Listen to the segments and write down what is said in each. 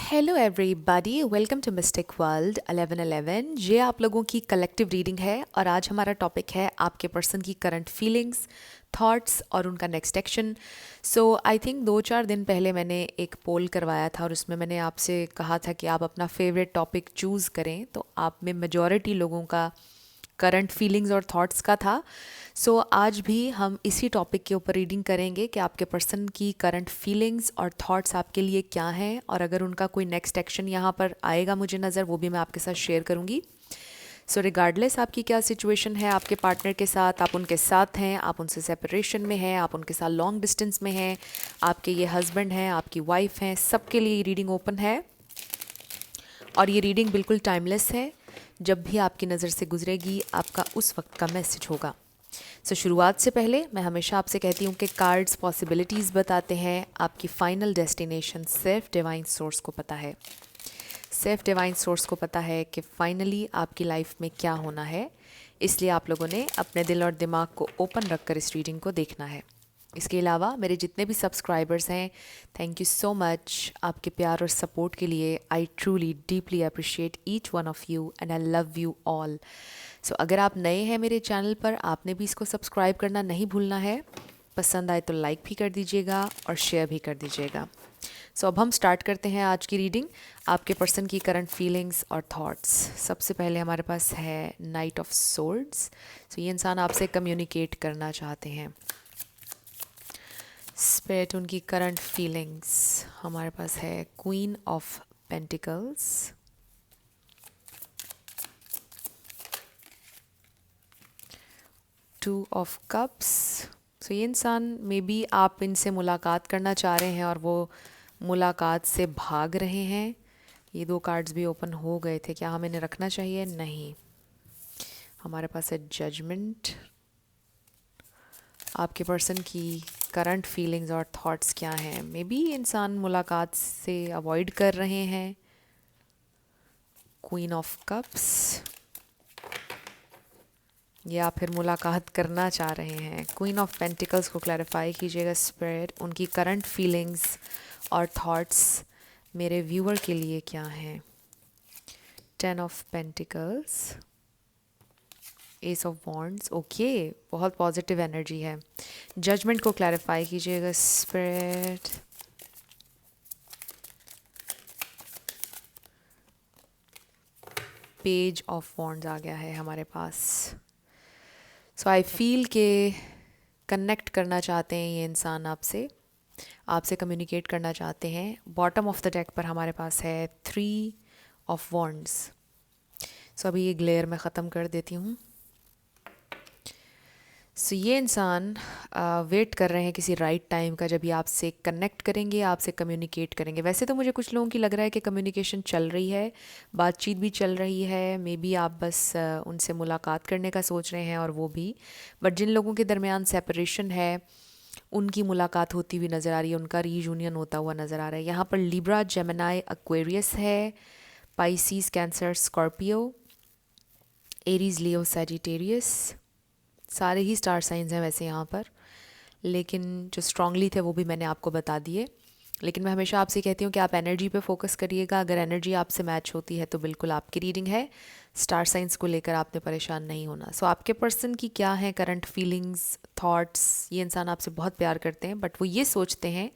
Hello everybody, welcome to mystic world 1111। ये आप लोगों की कलेक्टिव रीडिंग है और आज हमारा टॉपिक है आपके पर्सन की करंट फीलिंग्स, थॉट्स और उनका next action. So I think 2-4 दिन पहले मैंने एक पोल करवाया था और उसमें मैंने आपसे कहा था कि आप अपना फेवरेट टॉपिक चूज़ करें, तो आप में मेजॉरिटी लोगों का करंट फीलिंग्स और थॉट्स का था। सो आज भी हम इसी टॉपिक के ऊपर रीडिंग करेंगे कि आपके पर्सन की करंट फीलिंग्स और थॉट्स आपके लिए क्या हैं, और अगर उनका कोई नेक्स्ट एक्शन यहाँ पर आएगा मुझे नज़र, वो भी मैं आपके साथ शेयर करूँगी। सो रिगार्डलेस आपकी क्या सिचुएशन है आपके पार्टनर के साथ, आप उनके साथ हैं, आप उनसे सेपरेशन में हैं, आप उनके साथ लॉन्ग डिस्टेंस में हैं, आपके ये हस्बैंड हैं, आपकी वाइफ हैं, सबके लिए ये रीडिंग ओपन है और ये रीडिंग बिल्कुल टाइमलेस है। जब भी आपकी नज़र से गुजरेगी आपका उस वक्त का मैसेज होगा। सो शुरुआत से पहले मैं हमेशा आपसे कहती हूँ कि कार्ड्स पॉसिबिलिटीज़ बताते हैं, आपकी फाइनल डेस्टिनेशन सिर्फ डिवाइन सोर्स को पता है। सिर्फ डिवाइन सोर्स को पता है कि फाइनली आपकी लाइफ में क्या होना है, इसलिए आप लोगों ने अपने दिल और दिमाग को ओपन रखकर इस रीडिंग को देखना है। इसके अलावा मेरे जितने भी सब्सक्राइबर्स हैं, थैंक यू सो मच आपके प्यार और सपोर्ट के लिए। I truly deeply appreciate each one of you and I love you all. So अगर आप नए हैं मेरे चैनल पर, आपने भी इसको सब्सक्राइब करना नहीं भूलना है। पसंद आए तो लाइक भी कर दीजिएगा और शेयर भी कर दीजिएगा। सो अब हम स्टार्ट करते हैं आज की रीडिंग, आपके पर्सन की करंट फीलिंग्स और थॉट्स। सबसे पहले हमारे पास है नाइट ऑफ सोर्ड्स। सो ये इंसान आपसे कम्युनिकेट करना चाहते हैं। स्पिरिट, उनकी करंट फीलिंग्स हमारे पास है queen of pentacles, two of cups. So ये इंसान मे बी आप इनसे मुलाकात करना चाह रहे हैं और वो मुलाकात से भाग रहे हैं। ये दो कार्ड्स भी ओपन हो गए थे, क्या हमें इन्हें रखना चाहिए? नहीं। हमारे पास है जजमेंट। आपके पर्सन की करंट फीलिंग्स और थॉट्स क्या हैं? मे बी इंसान मुलाकात से अवॉइड कर रहे हैं। क्वीन ऑफ कप्स, या फिर मुलाकात करना चाह रहे हैं। क्वीन ऑफ पेंटिकल्स को क्लैरिफाई कीजिएगा स्पिरिट, उनकी करंट फीलिंग्स और थॉट्स मेरे व्यूअर के लिए क्या हैं? 10 of pentacles, S of wands, okay, बहुत पॉजिटिव एनर्जी है। जजमेंट को क्लैरिफाई कीजिएगा स्पिरिट। पेज ऑफ वॉन्ड्स आ गया है हमारे पास। सो आई फील के कनेक्ट करना चाहते हैं ये इंसान आपसे, आपसे कम्युनिकेट करना चाहते हैं। बॉटम ऑफ द डेक पर हमारे पास है 3 ऑफ वॉन्ड्स। सो अभी ये ग्लेयर मैं ख़त्म कर देती हूँ। सो ये इंसान वेट कर रहे हैं किसी राइट टाइम का, जब ये आपसे कनेक्ट करेंगे, आपसे कम्युनिकेट करेंगे। वैसे तो मुझे कुछ लोगों की लग रहा है कि कम्युनिकेशन चल रही है, बातचीत भी चल रही है। मे बी आप बस उनसे मुलाकात करने का सोच रहे हैं और वो भी। बट जिन लोगों के दरमियान सेपरेशन है उनकी मुलाकात होती हुई नज़र आ रही है, उनका रीयूनियन होता हुआ नज़र आ रहा है। यहाँ पर लिब्रा, जेमिनाई, एक्वेरियस है, पाइसीज, कैंसर, स्कॉर्पियो, एरीज, लियो, सैजिटेरियस। सारे ही स्टार साइंस हैं वैसे यहाँ पर, लेकिन जो स्ट्रांगली थे वो भी मैंने आपको बता दिए। लेकिन मैं हमेशा आपसे कहती हूँ कि आप एनर्जी पे फोकस करिएगा। अगर एनर्जी आपसे मैच होती है तो बिल्कुल आपकी रीडिंग है। स्टार साइंस को लेकर आपने परेशान नहीं होना। सो आपके पर्सन की क्या है करंट फीलिंग्स, थॉट्स? ये इंसान आपसे बहुत प्यार करते हैं, बट वो ये सोचते हैं,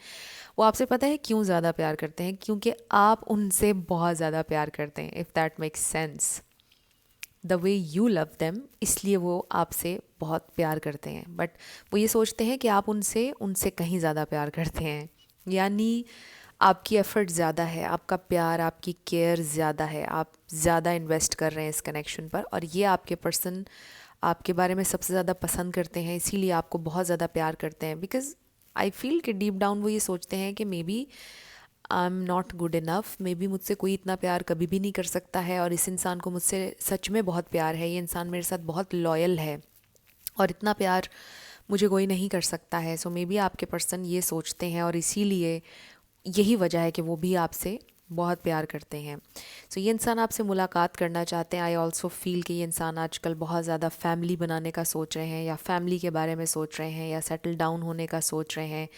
वो आपसे पता है क्यों ज़्यादा प्यार करते हैं? क्योंकि आप उनसे बहुत ज़्यादा प्यार करते हैं, if that makes sense. The way you love them, इसलिए वो आपसे बहुत प्यार करते हैं। बट वो ये सोचते हैं कि आप उनसे उनसे कहीं ज़्यादा प्यार करते हैं, यानी आपकी एफ़र्ट ज़्यादा है, आपका प्यार, आपकी केयर ज़्यादा है, आप ज़्यादा इन्वेस्ट कर रहे हैं इस कनेक्शन पर। और ये आपके पर्सन आपके बारे में सबसे ज़्यादा पसंद करते हैं, इसीलिए आपको बहुत ज़्यादा प्यार करते हैं। बिकॉज़ आई फील कि डीप डाउन वो ये सोचते हैं कि maybe I am not good enough, maybe मुझसे कोई इतना प्यार कभी भी नहीं कर सकता है, और इस इंसान को मुझसे सच में बहुत प्यार है। ये इंसान मेरे साथ बहुत लॉयल है और इतना प्यार मुझे कोई नहीं कर सकता है। सो मे बी आपके पर्सन ये सोचते हैं और इसीलिए यही वजह है कि वो भी आपसे बहुत प्यार करते हैं। सो ये इंसान आपसे मुलाकात करना चाहते हैं। आई ऑल्सो फील कि ये इंसान आजकल बहुत ज़्यादा फैमिली बनाने का सोच रहे हैं, या फैमिली के बारे में सोच रहे हैं, या सेटल डाउन होने का सोच रहे हैं।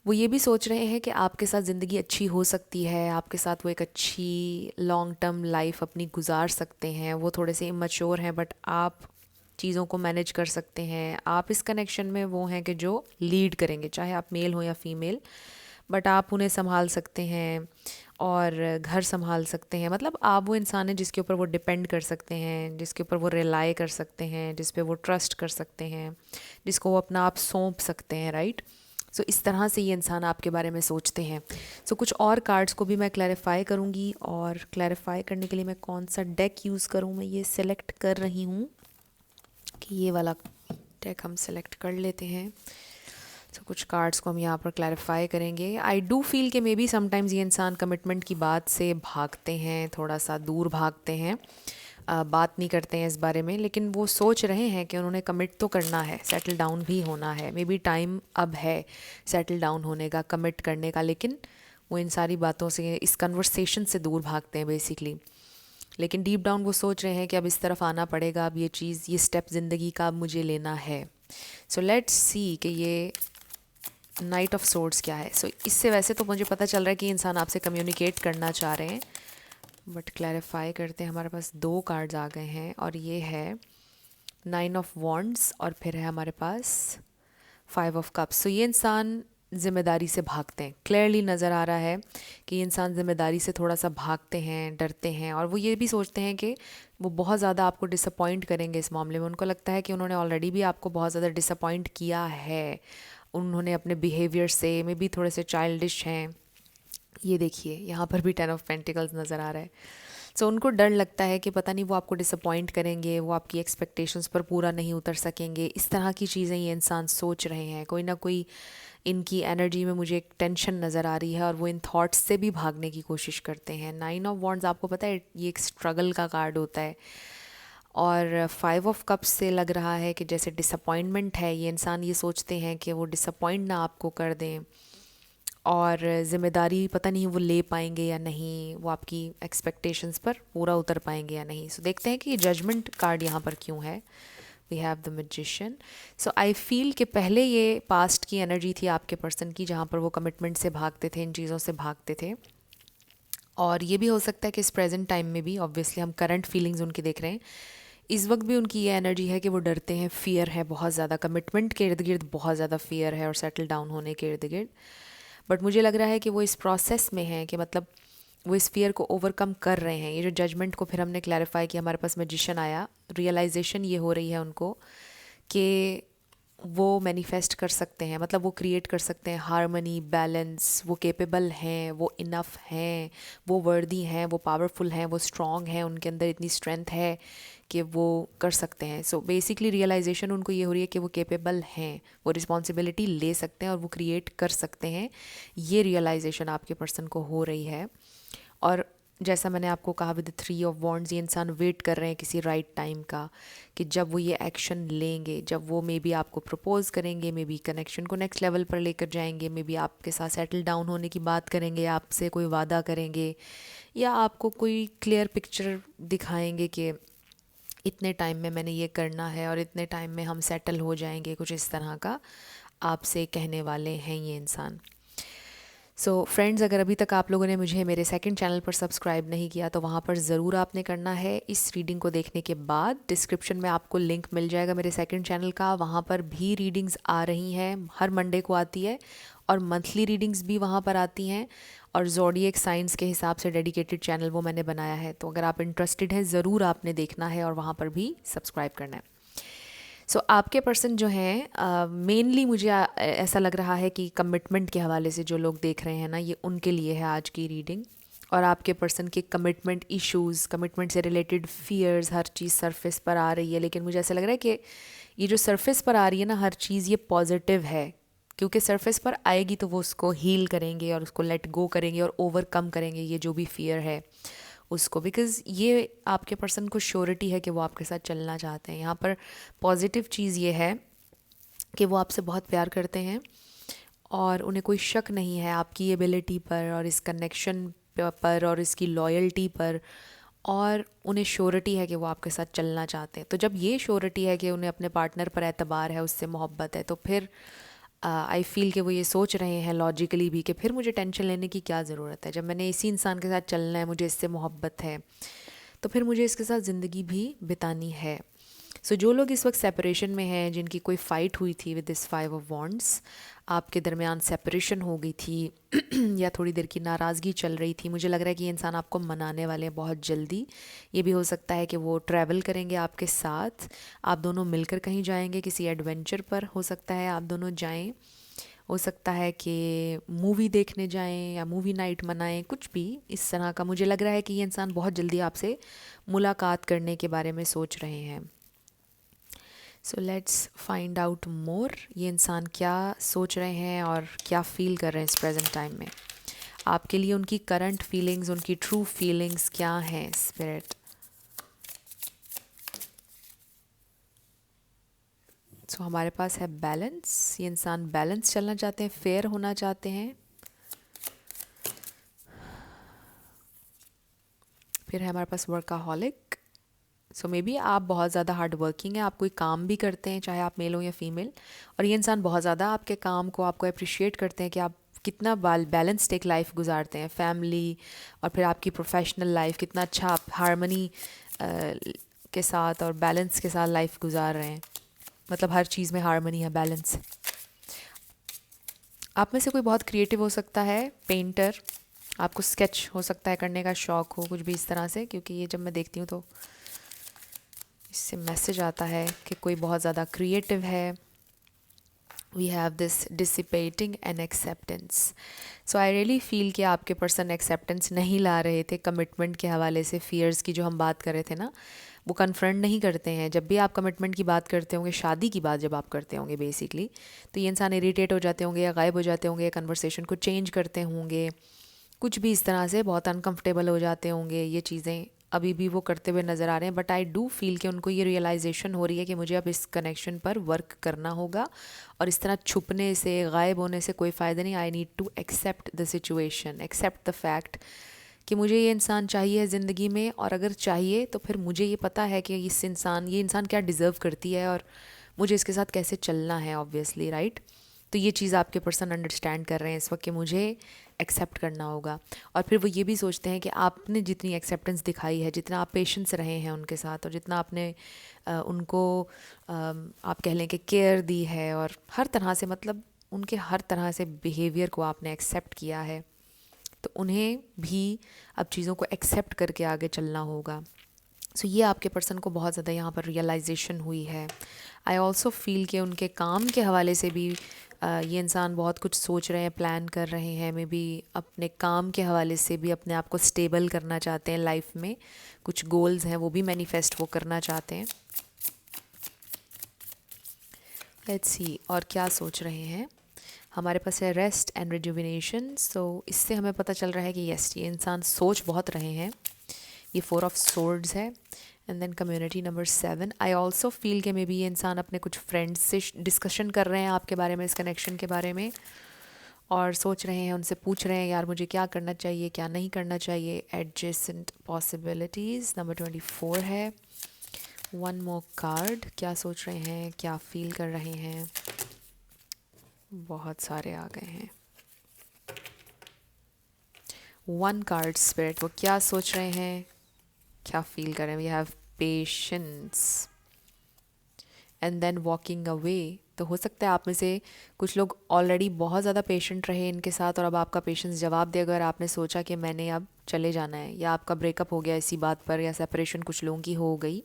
वो ये भी सोच रहे हैं कि आपके साथ ज़िंदगी अच्छी हो सकती है, आपके साथ वो एक अच्छी लॉन्ग टर्म लाइफ अपनी गुजार सकते हैं। वो थोड़े से इमैच्योर हैं बट आप चीज़ों को मैनेज कर सकते हैं। आप इस कनेक्शन में वो हैं कि जो लीड करेंगे, चाहे आप मेल हो या फीमेल, बट आप उन्हें संभाल सकते हैं और घर संभाल सकते हैं। मतलब आप वो इंसान हैं जिसके ऊपर वो डिपेंड कर सकते हैं, जिसके ऊपर वो रिलाई कर सकते हैं, जिस पे वो ट्रस्ट कर सकते हैं, जिसको वो अपना आप सौंप सकते हैं, राइट। सो इस तरह से ये इंसान आपके बारे में सोचते हैं। सो कुछ और कार्ड्स को भी मैं क्लैरिफाई करूँगी, और क्लैरिफाई करने के लिए मैं कौन सा डेक यूज़ करूँ, मैं ये सिलेक्ट कर रही हूँ कि ये वाला डेक हम सेलेक्ट कर लेते हैं। तो कुछ कार्ड्स को हम यहाँ पर क्लैरिफाई करेंगे। आई डू फील कि मे बी समटाइम्स ये इंसान कमिटमेंट की बात से भागते हैं, थोड़ा सा दूर भागते हैं, बात नहीं करते हैं इस बारे में, लेकिन वो सोच रहे हैं कि उन्होंने कमिट तो करना है, सेटल डाउन भी होना है। मे बी टाइम अब है सेटल डाउन होने का, कमिट करने का, लेकिन वो इन सारी बातों से, इस कन्वर्सेशन से दूर भागते हैं बेसिकली। लेकिन डीप डाउन वो सोच रहे हैं कि अब इस तरफ आना पड़ेगा, अब ये चीज़, ये स्टेप ज़िंदगी का अब मुझे लेना है। सो लेट्स सी कि ये नाइट ऑफ सोर्ड्स क्या है। सो इससे वैसे तो मुझे पता चल रहा है कि इंसान आपसे कम्युनिकेट करना चाह रहे हैं, बट क्लैरिफाई करते हैं। हमारे पास 2 कार्ड्स आ गए हैं और ये है 9 ऑफ वॉन्ड्स और फिर है हमारे पास 5 ऑफ कप्स। सो ये इंसान ज़िम्मेदारी से भागते हैं, क्लियरली नज़र आ रहा है कि ये इंसान ज़िम्मेदारी से थोड़ा सा भागते हैं, डरते हैं, और वो ये भी सोचते हैं कि वो बहुत ज़्यादा आपको डिसअपॉइंट करेंगे इस मामले में। उनको लगता है कि उन्होंने ऑलरेडी भी आपको बहुत ज़्यादा डिसअपॉइंट किया है, उन्होंने अपने बिहेवियर से, मे बी थोड़े से चाइल्डिश हैं। ये देखिए यहाँ पर भी 10 ऑफ पेंटिकल्स नज़र आ रहा है। सो उनको डर लगता है कि पता नहीं वो आपको डिसअपॉइंट करेंगे, वो आपकी एक्सपेक्टेशंस पर पूरा नहीं उतर सकेंगे। इस तरह की चीज़ें ये इंसान सोच रहे हैं। कोई ना कोई इनकी एनर्जी में मुझे एक टेंशन नज़र आ रही है और वो इन थॉट्स से भी भागने की कोशिश करते हैं। 9 ऑफ वॉन्ड्स आपको पता है ये एक स्ट्रगल का कार्ड होता है, और 5 ऑफ कप्स से लग रहा है कि जैसे डिसअपॉइंटमेंट है, ये इंसान ये सोचते हैं कि वो डिसअपॉइंट ना आपको कर दें, और ज़िम्मेदारी पता नहीं वो ले पाएंगे या नहीं, वो आपकी एक्सपेक्टेशंस पर पूरा उतर पाएंगे या नहीं। सो देखते हैं कि ये जजमेंट कार्ड यहाँ पर क्यों है। We have the magician. So I feel कि पहले ये पास्ट की एनर्जी थी आपके पर्सन की, जहाँ पर वो कमिटमेंट से भागते थे, इन चीज़ों से भागते थे, और ये भी हो सकता है कि इस प्रेजेंट टाइम में भी, ऑब्वियसली हम करंट फीलिंग्स उनकी देख रहे हैं, इस वक्त भी उनकी ये एनर्जी है कि वो डरते हैं, फियर है बहुत ज़्यादा, कमिटमेंट के इर्द गिर्द बहुत ज़्यादा फियर है, और सेटल डाउन होने के इर्द गिर्द। बट मुझे लग रहा है कि वो इस प्रोसेस में हैं, कि मतलब वो इस फियर को ओवरकम कर रहे हैं। ये जो जजमेंट को फिर हमने क्लैरिफाई किया, हमारे पास मैजिशियन आया, रियलाइजेशन ये हो रही है उनको कि वो मैनिफेस्ट कर सकते हैं, मतलब वो क्रिएट कर सकते हैं हारमनी, बैलेंस, वो केपेबल हैं, वो इनफ हैं, वो वर्दी हैं, वो पावरफुल हैं, वो स्ट्रॉन्ग हैं, उनके अंदर इतनी स्ट्रेंथ है कि वो कर सकते हैं। सो बेसिकली रियलाइजेशन उनको ये हो रही है कि वो केपेबल हैं, वो रिस्पॉन्सिबिलिटी ले सकते हैं और वो क्रिएट कर सकते हैं। ये रियलाइजेशन आपके पर्सन को हो रही है। और जैसा मैंने आपको कहा विद 3 ऑफ वॉन्ड्स, ये इंसान वेट कर रहे हैं किसी राइट टाइम का, कि जब वो ये एक्शन लेंगे, जब वो मे बी आपको प्रपोज करेंगे, मे बी कनेक्शन को नेक्स्ट लेवल पर लेकर जाएंगे, मे बी आपके साथ सेटल डाउन होने की बात करेंगे, आपसे कोई वादा करेंगे, या आपको कोई क्लियर पिक्चर दिखाएंगे कि इतने टाइम में मैंने ये करना है और इतने टाइम में हम सेटल हो जाएंगे, कुछ इस तरह का आपसे कहने वाले हैं ये इंसान। सो फ्रेंड्स, अगर अभी तक आप लोगों ने मुझे मेरे सेकंड चैनल पर सब्सक्राइब नहीं किया तो वहाँ पर ज़रूर आपने करना है। इस रीडिंग को देखने के बाद डिस्क्रिप्शन में आपको लिंक मिल जाएगा मेरे सेकंड चैनल का, वहाँ पर भी रीडिंग्स आ रही हैं, हर मंडे को आती है, और मंथली रीडिंग्स भी वहाँ पर आती हैं, और ज़ोडिएक साइंस के हिसाब से डेडिकेटेड चैनल वो मैंने बनाया है। तो अगर आप इंटरेस्टेड हैं, ज़रूर आपने देखना है और वहाँ पर भी सब्सक्राइब करना है। सो आपके पर्सन जो हैं, मेनली मुझे ऐसा लग रहा है कि कमिटमेंट के हवाले से जो लोग देख रहे हैं ना, ये उनके लिए है आज की रीडिंग। और आपके पर्सन के कमिटमेंट इश्यूज़, कमिटमेंट से रिलेटेड फियर्स, हर चीज़ सरफेस पर आ रही है। लेकिन मुझे ऐसा लग रहा है कि ये जो सरफेस पर आ रही है ना हर चीज़, ये पॉजिटिव है, क्योंकि सरफेस पर आएगी तो वो उसको हील करेंगे और उसको लेट गो करेंगे और ओवरकम करेंगे ये जो भी फियर है उसको, बिकॉज़ ये आपके पर्सन को श्योरिटी है कि वो आपके साथ चलना चाहते हैं। यहाँ पर पॉजिटिव चीज़ ये है कि वो आपसे बहुत प्यार करते हैं और उन्हें कोई शक नहीं है आपकी एबिलिटी पर और इस कनेक्शन पर और इसकी लॉयल्टी पर, और उन्हें श्योरिटी है कि वो आपके साथ चलना चाहते हैं। तो जब ये श्योरिटी है कि उन्हें अपने पार्टनर पर एतबार है, उससे मोहब्बत है, तो फिर आई फील कि वो ये सोच रहे हैं लॉजिकली भी कि फिर मुझे टेंशन लेने की क्या ज़रूरत है, जब मैंने इसी इंसान के साथ चलना है, मुझे इससे मोहब्बत है, तो फिर मुझे इसके साथ ज़िंदगी भी बितानी है। सो जो लोग इस वक्त सेपरेशन में हैं, जिनकी कोई फ़ाइट हुई थी विद दिस 5 ऑफ वॉन्ड्स, आपके दरमियान सेपरेशन हो गई थी या थोड़ी देर की नाराज़गी चल रही थी, मुझे लग रहा है कि ये इंसान आपको मनाने वाले हैं बहुत जल्दी। ये भी हो सकता है कि वो ट्रैवल करेंगे आपके साथ, आप दोनों मिलकर कहीं जाएंगे, किसी एडवेंचर पर हो सकता है आप दोनों जाएं, हो सकता है कि मूवी देखने जाएं या मूवी नाइट मनाएं, कुछ भी इस तरह का। मुझे लग रहा है कि ये इंसान बहुत जल्दी आपसे मुलाकात करने के बारे में सोच रहे हैं। So let's find out more, ये इंसान क्या सोच रहे हैं और क्या फील कर रहे हैं इस प्रेजेंट टाइम में। आपके लिए उनकी करंट फीलिंग्स, उनकी ट्रू फीलिंग्स क्या हैं स्पिरिट। सो हमारे पास है बैलेंस, ये इंसान बैलेंस चलना चाहते हैं, फेयर होना चाहते हैं। फिर है हमारे पास वर्काहॉलिक। सो मे बी आप बहुत ज़्यादा हार्ड वर्किंग हैं, आप कोई काम भी करते हैं, चाहे आप मेल हो या फीमेल, और ये इंसान बहुत ज़्यादा आपके काम को, आपको अप्रिशिएट करते हैं कि आप कितना बैलेंस्ड एक लाइफ गुजारते हैं, फैमिली और फिर आपकी प्रोफेशनल लाइफ, कितना अच्छा आप हारमनी के साथ और बैलेंस के साथ लाइफ गुजार रहे हैं। मतलब हर चीज़ में हारमनी है, बैलेंस। आप में से कोई बहुत क्रिएटिव हो सकता है, पेंटर, आपको स्केच हो सकता है करने का शौक़ हो, कुछ भी इस तरह से, क्योंकि ये जब मैं देखती हूँ तो इससे मैसेज आता है कि कोई बहुत ज़्यादा क्रिएटिव है। We have this dissipating and acceptance. So I really feel कि आपके पर्सन एक्सेप्टेंस नहीं ला रहे थे कमिटमेंट के हवाले से। फियर्स की जो हम बात कर रहे थे ना, वो कन्फ्रंट नहीं करते हैं। जब भी आप कमिटमेंट की बात करते होंगे, शादी की बात जब आप करते होंगे बेसिकली, तो ये इंसान इरिटेट हो जाते होंगे या गायब हो जाते होंगे या कन्वर्सेशन को चेंज करते होंगे, कुछ भी इस तरह से बहुत अनकंफर्टेबल हो जाते होंगे। ये चीज़ें अभी भी वो करते हुए नज़र आ रहे हैं, बट आई डू फील कि उनको ये रियलाइजेशन हो रही है कि मुझे अब इस कनेक्शन पर वर्क करना होगा और इस तरह छुपने से, गायब होने से कोई फ़ायदा नहीं। I need to accept the situation, accept the fact कि मुझे ये इंसान चाहिए ज़िंदगी में, और अगर चाहिए तो फिर मुझे ये पता है कि ये इंसान क्या डिज़र्व करती है और मुझे इसके साथ कैसे चलना है, ऑब्वियसली, राइट। तो ये चीज़ आपके पर्सन अंडरस्टैंड कर रहे हैं इस वक्त कि मुझे एक्सेप्ट करना होगा। और फिर वो ये भी सोचते हैं कि आपने जितनी एक्सेप्टेंस दिखाई है, जितना आप पेशेंस रहे हैं उनके साथ, और जितना आपने उनको आप कह लें कि केयर दी है, और हर तरह से, मतलब उनके हर तरह से बिहेवियर को आपने एक्सेप्ट किया है, तो उन्हें भी अब चीज़ों को एक्सेप्ट करके आगे चलना होगा। सो ये आपके पर्सन को बहुत ज़्यादा यहाँ पर रियलाइजेशन हुई है। आई ऑल्सो फील कि उनके काम के हवाले से भी ये इंसान बहुत कुछ सोच रहे हैं, प्लान कर रहे हैं। मे बी अपने काम के हवाले से भी अपने आप को स्टेबल करना चाहते हैं लाइफ में, कुछ गोल्स हैं वो भी मैनिफेस्ट वो करना चाहते हैं। लेट्स सी और क्या सोच रहे हैं। हमारे पास है रेस्ट एंड रिजुविनेशन। सो इससे हमें पता चल रहा है कि यस, ये इंसान सोच बहुत रहे हैं। ये 4 ऑफ सोर्ड्स है। And then community number 7। I also feel कि मे बी ये इंसान अपने कुछ फ्रेंड्स से डिस्कशन कर रहे हैं आपके बारे में, इस कनेक्शन के बारे में, और सोच रहे हैं, उनसे पूछ रहे हैं यार मुझे क्या करना चाहिए, क्या नहीं करना चाहिए। एडजेसेंट पॉसिबिलिटीज़ नंबर 24 है। 1 मोर कार्ड, क्या सोच रहे हैं, क्या फील कर रहे हैं। बहुत सारे आ गए हैं। 1 कार्ड स्पिरिट, वो क्या सोच रहे हैं, क्या फील कर रहे हैं। We have patience and then walking away. तो हो सकता है आप में से कुछ लोग ऑलरेडी बहुत ज़्यादा पेशेंट रहे इनके साथ, और अब आपका पेशेंस जवाब दे अगर आपने सोचा कि मैंने अब चले जाना है, या आपका ब्रेकअप हो गया इसी बात पर, या सेपरेशन कुछ लोगों की हो गई।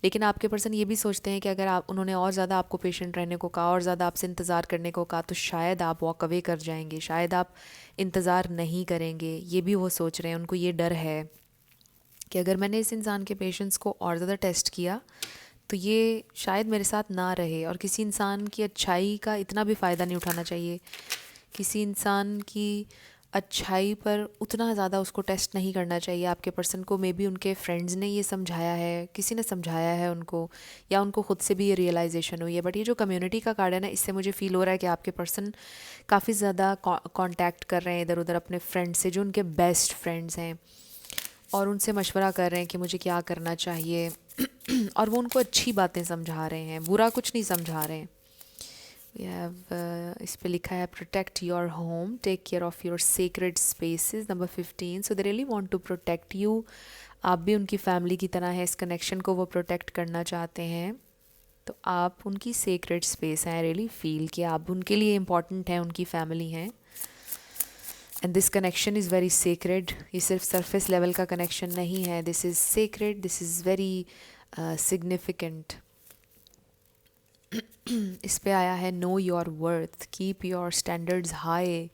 लेकिन आपके पर्सन ये भी सोचते हैं कि अगर आप, उन्होंने और ज़्यादा आपको पेशेंट रहने को कहा, और ज़्यादा आपसे इंतज़ार करने को कहा, तो शायद आप वॉक अवे कर जाएंगे, शायद आप इंतज़ार नहीं करेंगे। ये भी वो सोच रहे हैं, उनको ये डर है कि अगर मैंने इस इंसान के पेशेंस को और ज़्यादा टेस्ट किया तो ये शायद मेरे साथ ना रहे। और किसी इंसान की अच्छाई का इतना भी फ़ायदा नहीं उठाना चाहिए, किसी इंसान की अच्छाई पर उतना ज़्यादा उसको टेस्ट नहीं करना चाहिए। आपके पर्सन को मे बी उनके फ्रेंड्स ने ये समझाया है, किसी ने समझाया है उनको, या उनको खुद से भी ये रियलाइजेशन हुई है। बट ये जो कम्युनिटी का कार्ड है ना, इससे मुझे फ़ील हो रहा है कि आपके पर्सन काफ़ी ज़्यादा कांटेक्ट कर रहे हैं इधर उधर अपने फ्रेंड्स से, जो उनके बेस्ट फ्रेंड्स हैं, और उनसे मशवरा कर रहे हैं कि मुझे क्या करना चाहिए। और वो उनको अच्छी बातें समझा रहे हैं, बुरा कुछ नहीं समझा रहे हैं। वी हैव इस पे लिखा है protect your home, take care of your sacred spaces, number 15। So they really want to protect you. आप भी उनकी फैमिली की तरह है, इस कनेक्शन को वो प्रोटेक्ट करना चाहते हैं। तो आप उनकी सेक्रेड स्पेस हैं, रियली फील कि आप उनके लिए इम्पॉर्टेंट हैं, उनकी फैमिली हैं। And this connection is very sacred. ये सिर्फ सरफेस लेवल का कनेक्शन नहीं है, this is sacred, this is very significant. इस पे आया है know your worth, keep your standards high.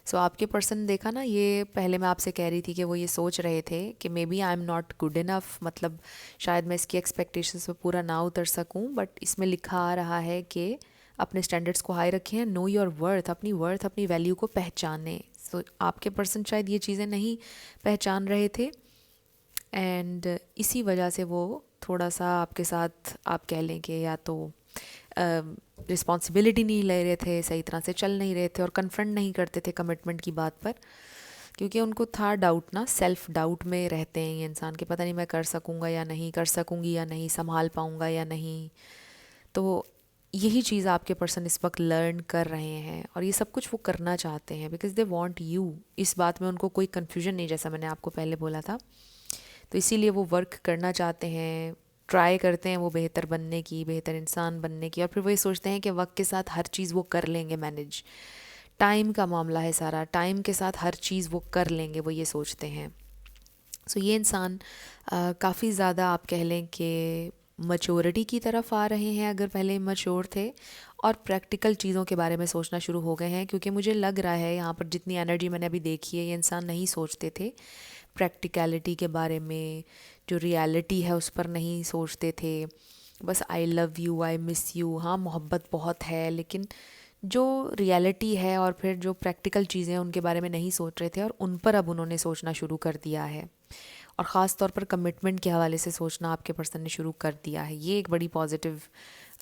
So आपके पर्सन देखा ना, ये पहले मैं आपसे कह रही थी कि वो ये सोच रहे थे कि maybe I am not good enough, मतलब शायद मैं इसकी एक्सपेक्टेशंस पे पूरा ना उतर सकूं, बट इसमें लिखा आ रहा है कि अपने स्टैंडर्ड्स को हाई रखें, नो योर वर्थ, अपनी वर्थ, अपनी वैल्यू को पहचानें। सो आपके पर्सन शायद ये चीज़ें नहीं पहचान रहे थे, एंड इसी वजह से वो थोड़ा सा आपके साथ, आप कह लें कि या तो रिस्पॉन्सिबिलिटी नहीं ले रहे थे, सही तरह से चल नहीं रहे थे और कन्फ्रंट नहीं करते थे कमिटमेंट की बात पर, क्योंकि उनको था डाउट ना, सेल्फ डाउट में रहते हैं ये इंसान के, पता नहीं मैं कर सकूँगा या नहीं, कर सकूँगी या नहीं, संभाल पाऊँगा या नहीं। तो यही चीज़ आपके पर्सन इस वक्त लर्न कर रहे हैं और ये सब कुछ वो करना चाहते हैं, बिकॉज दे वांट यू। इस बात में उनको कोई कन्फ्यूजन नहीं, जैसा मैंने आपको पहले बोला था। तो इसीलिए वो वर्क करना चाहते हैं, ट्राई करते हैं वो बेहतर बनने की, बेहतर इंसान बनने की, और फिर वो ये सोचते हैं कि वक्त के साथ हर चीज़ वो कर लेंगे मैनेज। टाइम का मामला है सारा, टाइम के साथ हर चीज़ वो कर लेंगे, वो ये सोचते हैं। सो ये इंसान काफ़ी ज़्यादा आप कह लें कि मच्योरिटी की तरफ आ रहे हैं, अगर पहले मच्योर थे, और प्रैक्टिकल चीज़ों के बारे में सोचना शुरू हो गए हैं, क्योंकि मुझे लग रहा है यहाँ पर जितनी एनर्जी मैंने अभी देखी है, ये इंसान नहीं सोचते थे प्रैक्टिकलिटी के बारे में, जो रियलिटी है उस पर नहीं सोचते थे। बस आई love you, I miss you, हाँ मोहब्बत बहुत है, लेकिन जो रियलिटी है और फिर जो प्रैक्टिकल चीज़ें हैं उनके बारे में नहीं सोच रहे थे, और उन पर अब उन्होंने सोचना शुरू कर दिया है, और ख़ास तौर पर कमिटमेंट के हवाले से सोचना आपके पर्सन ने शुरू कर दिया है। ये एक बड़ी पॉजिटिव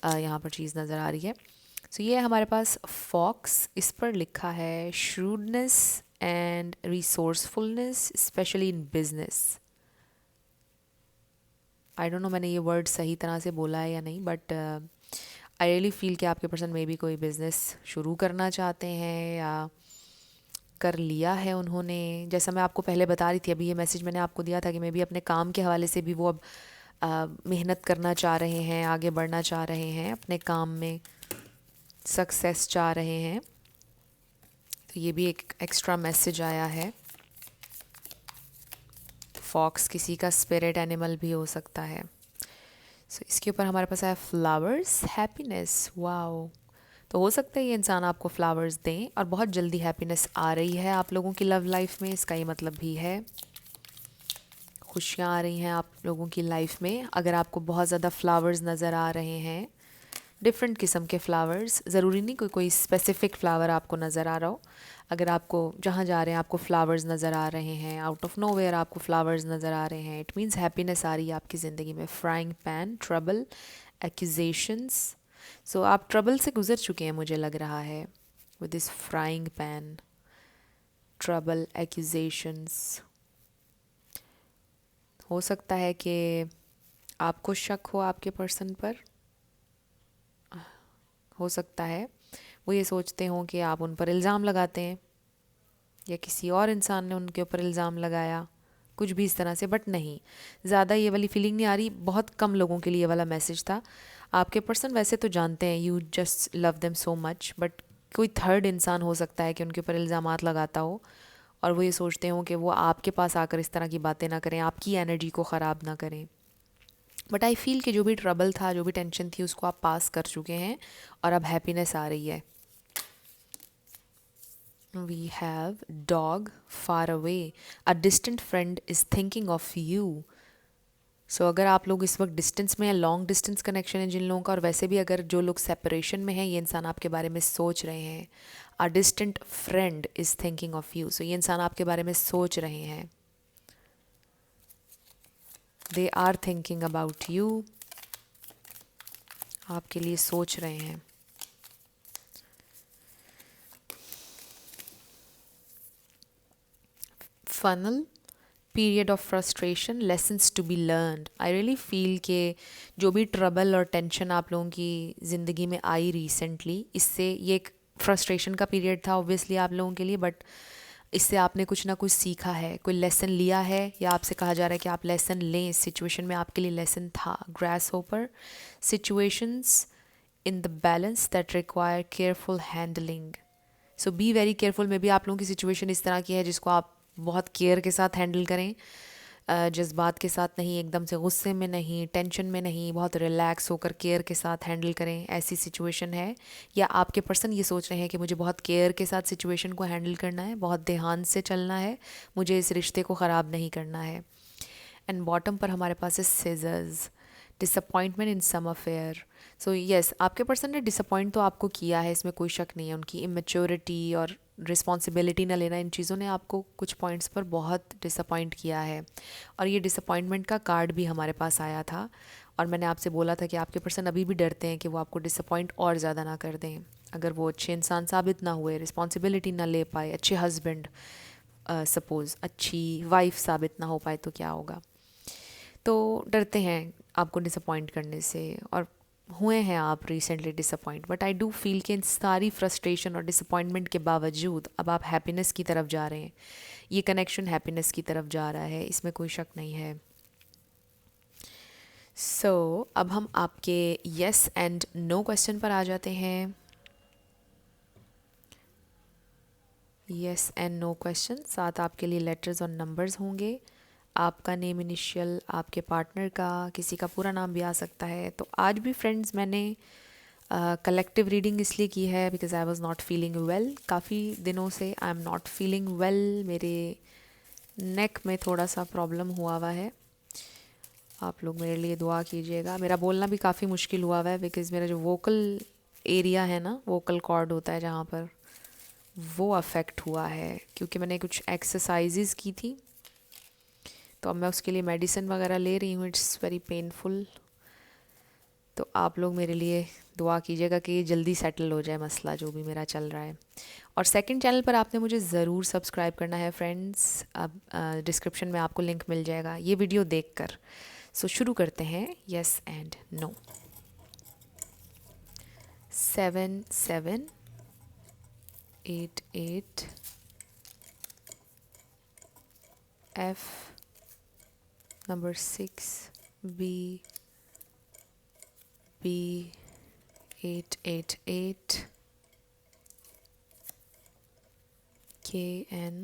यहाँ पर चीज़ नज़र आ रही है। सो ये हमारे पास फॉक्स, इस पर लिखा है shrewdness and resourcefulness specially in business. I don't know मैंने ये वर्ड सही तरह से बोला है या नहीं, बट आई रियली फील कि आपके पर्सन में भी कोई बिज़नेस शुरू करना चाहते हैं या कर लिया है उन्होंने। जैसा मैं आपको पहले बता रही थी, अभी ये मैसेज मैंने आपको दिया था कि मे बी अपने काम के हवाले से भी वो अब मेहनत करना चाह रहे हैं, आगे बढ़ना चाह रहे हैं, अपने काम में सक्सेस चाह रहे हैं। तो ये भी एक एक्स्ट्रा मैसेज आया है। फॉक्स किसी का स्पिरिट एनिमल भी हो सकता है। सो इसके ऊपर हमारे पास है फ्लावर्स, हैप्पीनेस। वाओ, तो हो सकता है ये इंसान आपको फ्लावर्स दें और बहुत जल्दी हैप्पीनेस आ रही है आप लोगों की लव लाइफ में, इसका ये मतलब भी है खुशियाँ आ रही हैं आप लोगों की लाइफ में। अगर आपको बहुत ज़्यादा फ्लावर्स नज़र आ रहे हैं, डिफरेंट किस्म के फ्लावर्स, ज़रूरी नहीं कोई स्पेसिफिक फ़्लावर आपको नज़र आ रहा हो। अगर आपको जहाँ जा रहे हैं आपको फ्लावर्स नज़र आ रहे हैं, आउट ऑफ नोवेयर आपको फ्लावर्स नज़र आ रहे हैं, इट मीन्स हैप्पीनेस आ रही है आपकी ज़िंदगी में। Frying pan, trouble, accusations. So आप ट्रबल से गुजर चुके हैं मुझे लग रहा है with this frying pan, trouble, accusations. हो सकता है कि आपको शक हो आपके पर्सन पर, हो सकता है वो ये सोचते हों कि आप उन पर इल्ज़ाम लगाते हैं या किसी और इंसान ने उनके ऊपर इल्ज़ाम लगाया, कुछ भी इस तरह से। बट नहीं, ज़्यादा ये वाली फीलिंग नहीं आ रही। बहुत कम लोगों के लिए ये वाला मैसेज था। आपके पर्सन वैसे तो जानते हैं you just love them so much, but कोई थर्ड इंसान हो सकता है कि उनके ऊपर इल्ज़ामात लगाता हो और वो ये सोचते हों कि वो आपके पास आकर इस तरह की बातें ना करें, आपकी एनर्जी को ख़राब ना करें। बट आई फील कि जो भी ट्रबल था, जो भी टेंशन थी, उसको आप पास कर चुके हैं और अब हैप्पीनेस आ रही है। We have dog far away. A distant friend is thinking of you. सो अगर आप लोग इस वक्त डिस्टेंस में हैं, लॉन्ग डिस्टेंस कनेक्शन है जिन लोगों का, और वैसे भी अगर जो लोग सेपरेशन में हैं, ये इंसान आपके बारे में सोच रहे हैं। A distant friend is thinking of you. So ये इंसान आपके बारे में सोच रहे हैं। They are thinking about you, आपके लिए सोच रहे हैं। Funnel, period of frustration, lessons to be learned. I really feel कि जो भी ट्रबल और टेंशन आप लोगों की ज़िंदगी में आई रिसेंटली, इससे ये एक फ्रस्ट्रेशन का पीरियड था ऑब्वियसली आप लोगों के लिए, बट इससे आपने कुछ ना कुछ सीखा है, कोई लेसन लिया है, या आपसे कहा जा रहा है कि आप लेसन लें। इस सिचुएशन में आपके लिए लेसन था। Grass hopper, situations in the balance that require careful handling. So be very careful. May be आप लोगों की सिचुएशन इस तरह की है जिसको आप बहुत केयर के साथ हैंडल करें, जज्बात के साथ नहीं, एकदम से गुस्से में नहीं, टेंशन में नहीं, बहुत रिलैक्स होकर केयर के साथ हैंडल करें, ऐसी सिचुएशन है। या आपके पर्सन ये सोच रहे हैं कि मुझे बहुत केयर के साथ सिचुएशन को हैंडल करना है, बहुत ध्यान से चलना है, मुझे इस रिश्ते को ख़राब नहीं करना है। एंड बॉटम पर हमारे पास है सिजर्स, डिसअपॉइंटमेंट इन सम अफेयर। सो यस, आपके पर्सन ने डिसअपॉइंट तो आपको किया है, इसमें कोई शक नहीं है। उनकी इमेच्योरिटी और रिस्पॉन्सिबिलिटी ना लेना, इन चीज़ों ने आपको कुछ पॉइंट्स पर बहुत डिसअपॉइंट किया है। और ये डिसअपॉइंटमेंट का कार्ड भी हमारे पास आया था, और मैंने आपसे बोला था कि आपके पर्सन अभी भी डरते हैं कि वो आपको डिसअपॉइंट और ज़्यादा ना कर दें। अगर वो अच्छे इंसान साबित ना हुए, रिस्पॉन्सिबिलिटी ना ले पाए, अच्छे हस्बैंड, सपोज़ अच्छी वाइफ साबित ना हो पाए, तो क्या होगा। तो डरते हैं आपको डिसअपॉइंट करने से, और हुए हैं आप recently disappoint. But I do feel कि इन सारी फ्रस्ट्रेशन और डिसअपॉइंटमेंट के बावजूद अब आप हैप्पीनेस की तरफ जा रहे हैं। ये कनेक्शन हैप्पीनेस की तरफ जा रहा है, इसमें कोई शक नहीं है। सो अब हम आपके येस एंड नो क्वेश्चन पर आ जाते हैं। येस एंड नो क्वेश्चन, साथ आपके लिए लेटर्स और नंबर्स होंगे। आपका नेम इनिशियल, आपके पार्टनर का, किसी का पूरा नाम भी आ सकता है। तो आज भी फ्रेंड्स मैंने कलेक्टिव रीडिंग इसलिए की है because I was not feeling well. काफ़ी दिनों से आई एम नॉट फीलिंग वेल, मेरे नेक में थोड़ा सा प्रॉब्लम हुआ हुआ है। आप लोग मेरे लिए दुआ कीजिएगा। मेरा बोलना भी काफ़ी मुश्किल हुआ हुआ है बिकॉज़ मेरा जो वोकल एरिया है ना, वोकल कॉर्ड होता है जहाँ पर, वो अफेक्ट हुआ है क्योंकि मैंने कुछ एक्सरसाइजेज़ की थी। तो अब मैं उसके लिए मेडिसिन वगैरह ले रही हूँ। It's very painful. तो आप लोग मेरे लिए दुआ कीजिएगा कि ये जल्दी सेटल हो जाए मसला जो भी मेरा चल रहा है। और सेकंड चैनल पर आपने मुझे ज़रूर सब्सक्राइब करना है फ्रेंड्स। अब डिस्क्रिप्शन में आपको लिंक मिल जाएगा ये वीडियो देखकर। सो शुरू करते हैं yes and no. 7 7 8 8 F number 6 B 888 KN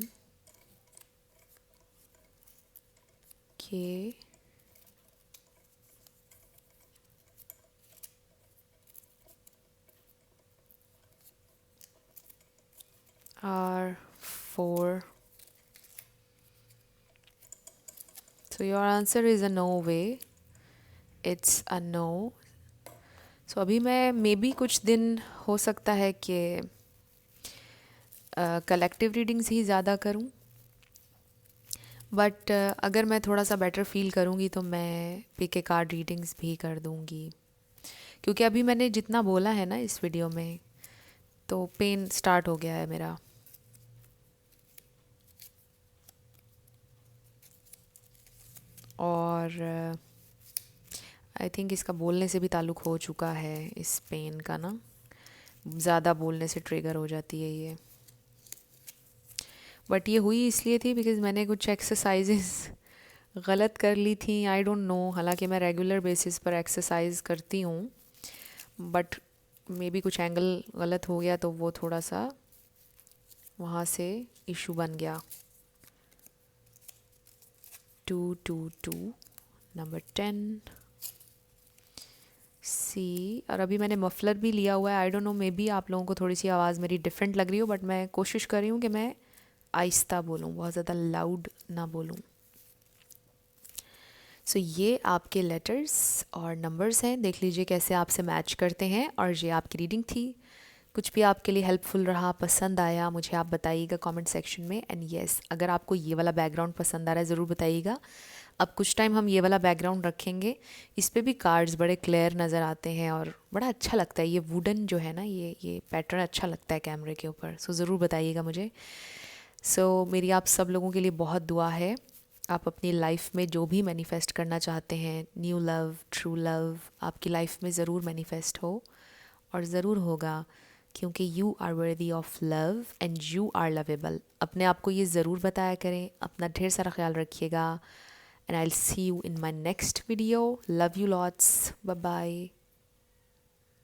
K R4. So your answer is a no way. It's a no. So अभी मैं मे बी कुछ दिन हो सकता है कि कलेक्टिव रीडिंग्स ही ज़्यादा करूं, बट अगर मैं थोड़ा सा बेटर फील करूंगी तो मैं पिक ए कार्ड रीडिंग्स भी कर दूंगी। क्योंकि अभी मैंने जितना बोला है ना इस वीडियो में, तो पेन स्टार्ट हो गया है मेरा। और आई थिंक इसका बोलने से भी ताल्लुक़ हो चुका है, इस पेन का ना, ज़्यादा बोलने से ट्रिगर हो जाती है ये। बट ये हुई इसलिए थी बिकॉज़ मैंने कुछ एक्सरसाइजेस गलत कर ली थी। आई डोंट नो, हालांकि मैं रेगुलर बेसिस पर एक्सरसाइज करती हूँ, बट मे बी कुछ एंगल गलत हो गया तो वो थोड़ा सा वहाँ से इशू बन गया। 222 नंबर 10 सी। और अभी मैंने मफलर भी लिया हुआ है। I don't know, may be आप लोगों को थोड़ी सी आवाज़ मेरी डिफरेंट लग रही हो, बट मैं कोशिश कर रही हूँ कि मैं आहिस्ता बोलूँ, बहुत ज़्यादा लाउड ना बोलूँ। सो ये आपके लेटर्स और नंबर्स हैं, देख लीजिए कैसे आपसे मैच करते हैं। और ये आपकी रीडिंग थी। कुछ भी आपके लिए हेल्पफुल रहा, पसंद आया, मुझे आप बताइएगा कमेंट सेक्शन में। एंड येस, अगर आपको ये वाला बैकग्राउंड पसंद आ रहा है ज़रूर बताइएगा। अब कुछ टाइम हम ये वाला बैकग्राउंड रखेंगे। इस पे भी कार्ड्स बड़े क्लियर नज़र आते हैं और बड़ा अच्छा लगता है। ये वुडन जो है ना, ये पैटर्न अच्छा लगता है कैमरे के ऊपर। सो ज़रूर बताइएगा मुझे। सो मेरी आप सब लोगों के लिए बहुत दुआ है आप अपनी लाइफ में जो भी मैनिफेस्ट करना चाहते हैं, न्यू लव, ट्रू लव, आपकी लाइफ में ज़रूर मैनिफेस्ट हो और ज़रूर होगा, क्योंकि you are worthy of love and you are lovable. अपने आप को ये ज़रूर बताया करें। अपना ढेर सारा ख्याल रखिएगा and I will see you in my next video. Love you lots, bye bye.